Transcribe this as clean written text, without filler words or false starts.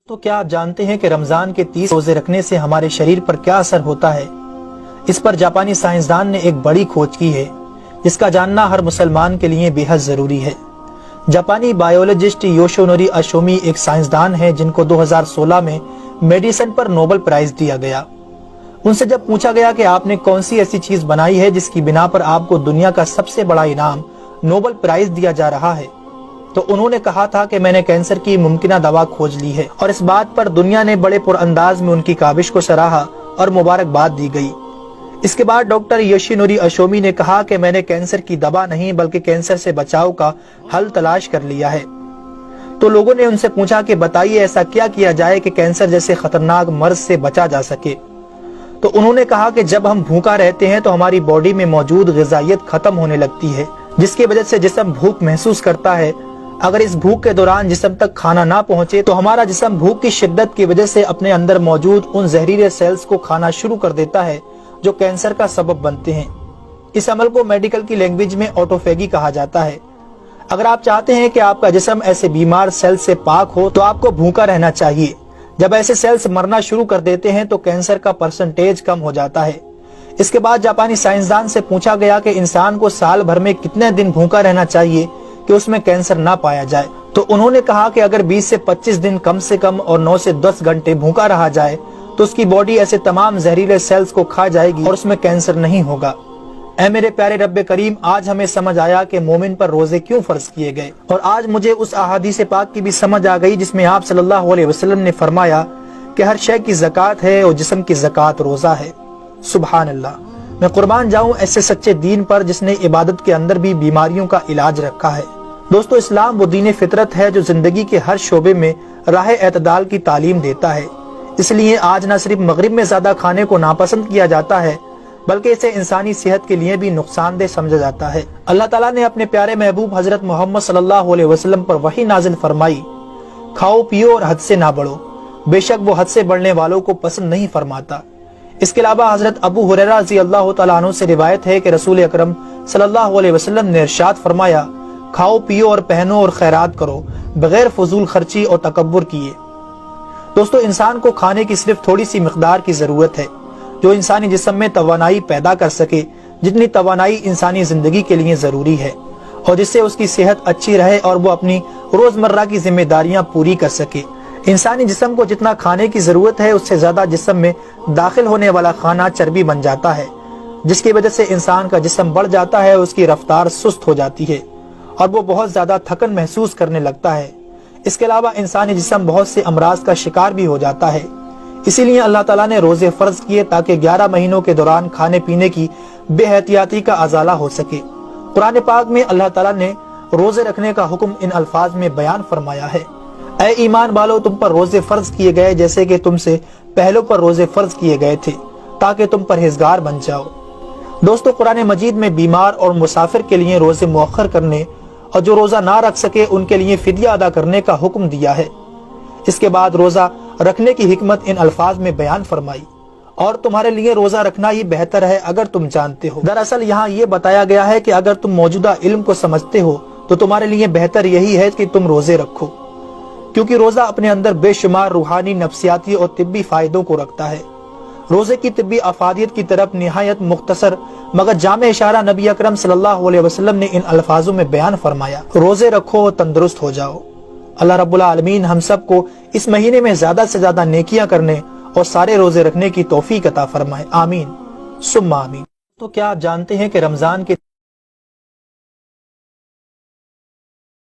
تو کیا آپ جانتے ہیں کہ رمضان کے 30 روزے رکھنے سے ہمارے شریر پر کیا اثر ہوتا ہے؟ اس پر جاپانی سائنسدان نے ایک بڑی کھوج کی ہے جس کا جاننا ہر مسلمان کے لیے بے حد ضروری ہے۔ جاپانی بائیولوجسٹ یوشونوری اشومی ایک سائنسدان ہے جن کو 2016 میں میڈیسن پر نوبل پرائز دیا گیا۔ ان سے جب پوچھا گیا کہ آپ نے کون سی ایسی چیز بنائی ہے جس کی بنا پر آپ کو دنیا کا سب سے بڑا انعام نوبل پرائز دیا جا رہا ہے، تو انہوں نے کہا تھا کہ میں نے کینسر کی ممکنہ دوا کھوج لی ہے، اور اس بات پر دنیا نے بڑے پر انداز میں ان کی کاوش کو سراہا اور مبارکباد دی گئی۔ اس کے بعد ڈاکٹر یوشینوری اشومی نے کہا کہ میں نے کینسر کی دوا نہیں بلکہ کینسر سے بچاؤ کا حل تلاش کر لیا ہے۔ تو لوگوں نے ان سے پوچھا کہ بتائیے ایسا کیا کیا جائے کہ کینسر جیسے خطرناک مرض سے بچا جا سکے؟ تو انہوں نے کہا کہ جب ہم بھوکا رہتے ہیں تو ہماری باڈی میں موجود غذائیت ختم ہونے لگتی ہے، جس کی وجہ سے جسم بھوک محسوس کرتا ہے۔ اگر اس بھوک کے دوران جسم تک کھانا نہ پہنچے تو ہمارا جسم بھوک کی شدت کی وجہ سے اپنے اندر موجود ان زہریلے سیلز کو کھانا شروع کر دیتا ہے جو کینسر کا سبب بنتے ہیں۔ اس عمل کو میڈیکل کی لینگویج میں آٹوفیگی کہا جاتا ہے۔ اگر آپ چاہتے ہیں کہ آپ کا جسم ایسے بیمار سیل سے پاک ہو تو آپ کو بھوکا رہنا چاہیے۔ جب ایسے سیلز مرنا شروع کر دیتے ہیں تو کینسر کا پرسنٹیج کم ہو جاتا ہے۔ اس کے بعد جاپانی سائنسدان سے پوچھا گیا کہ انسان کو سال بھر میں کتنے دن بھوکا رہنا چاہیے کہ اس میں کینسر نہ پایا جائے؟ تو انہوں نے کہا کہ اگر 20 سے 25 دن کم سے کم اور 9 سے 10 گھنٹے بھوکا رہا جائے تو اس کی باڈی ایسے تمام زہریلے سیلز کو کھا جائے گی اور اس میں کینسر نہیں ہوگا۔ اے میرے پیارے رب کریم، آج ہمیں سمجھ آیا کہ مومن پر روزے کیوں فرض کیے گئے، اور آج مجھے اس احادیث پاک کی بھی سمجھ آ گئی جس میں آپ صلی اللہ علیہ وسلم نے فرمایا کہ ہر شے کی زکوٰۃ ہے اور جسم کی زکوٰۃ روزہ ہے۔ سبحان اللہ! میں قربان جاؤں ایسے سچے دین پر جس نے عبادت کے اندر بھی بیماریوں کا علاج رکھا ہے۔ دوستو، اسلام وہ دین فطرت ہے جو زندگی کے ہر شعبے میں راہ اعتدال کی تعلیم دیتا ہے۔ اس لیے آج نہ صرف مغرب میں زیادہ کھانے کو ناپسند کیا جاتا ہے بلکہ اسے انسانی صحت کے لیے بھی نقصان دہ سمجھا جاتا ہے۔ اللہ تعالیٰ نے اپنے پیارے محبوب حضرت محمد صلی اللہ علیہ وسلم پر وحی نازل فرمائی، کھاؤ پیو اور حد سے نہ بڑھو، بے شک وہ حد سے بڑھنے والوں کو پسند نہیں فرماتا۔ اس کے علاوہ حضرت ابو ہریرہ رضی اللہ تعالیٰ عنہ سے روایت ہے کہ رسول اکرم صلی اللہ علیہ وسلم نے ارشاد فرمایا، کھاؤ پیو اور پہنو اور خیرات کرو بغیر فضول خرچی اور تکبر کیے۔ دوستو، انسان کو کھانے کی صرف تھوڑی سی مقدار کی ضرورت ہے جو انسانی جسم میں توانائی پیدا کر سکے، جتنی توانائی انسانی زندگی کے لیے ضروری ہے، اور جس سے اس کی صحت اچھی رہے اور وہ اپنی روزمرہ کی ذمہ داریاں پوری کر سکے۔ انسانی جسم کو جتنا کھانے کی ضرورت ہے اس سے زیادہ جسم میں داخل ہونے والا کھانا چربی بن جاتا ہے، جس کی وجہ سے انسان کا جسم بڑھ جاتا ہے، اس کی رفتار سست ہو جاتی ہے اور وہ بہت زیادہ تھکن محسوس کرنے لگتا ہے۔ اس کے علاوہ انسانی جسم بہت سے امراض کا شکار بھی ہو جاتا ہے۔ اسی لیے اللہ تعالیٰ نے روزے فرض کیے تاکہ 11 مہینوں کے دوران کھانے پینے کی بے احتیاطی کا ازالہ ہو سکے۔ قرآن پاک میں اللہ تعالیٰ نے روزے رکھنے کا حکم ان الفاظ میں بیان فرمایا ہے، اے ایمان والو، تم پر روزے فرض کیے گئے جیسے کہ تم سے پہلوں پر روزے فرض کیے گئے تھے تاکہ تم پرہیزگار بن جاؤ۔ دوستو، قرآن مجید میں بیمار اور مسافر کے لیے روزے مؤخر کرنے اور جو روزہ نہ رکھ سکے ان کے لیے فدیہ ادا کرنے کا حکم دیا ہے۔ اس کے بعد روزہ رکھنے کی حکمت ان الفاظ میں بیان فرمائی، اور تمہارے لیے روزہ رکھنا ہی بہتر ہے اگر تم جانتے ہو۔ دراصل یہاں یہ بتایا گیا ہے کہ اگر تم موجودہ علم کو سمجھتے ہو تو تمہارے لیے بہتر یہی ہے کہ تم روزے رکھو، کیونکہ روزہ اپنے اندر بے شمار روحانی، نفسیاتی اور طبی فائدوں کو رکھتا ہے۔ روزے کی طبی افادیت کی طرف نہایت مختصر مگر جامع اشارہ نبی اکرم صلی اللہ علیہ وسلم نے ان الفاظوں میں بیان فرمایا، روزے رکھو اور تندرست ہو جاؤ۔ اللہ رب العالمین ہم سب کو اس مہینے میں زیادہ سے زیادہ نیکیاں کرنے اور سارے روزے رکھنے کی توفیق عطا فرمائے، آمین ثم آمین۔ تو کیا آپ جانتے ہیں کہ رمضان کے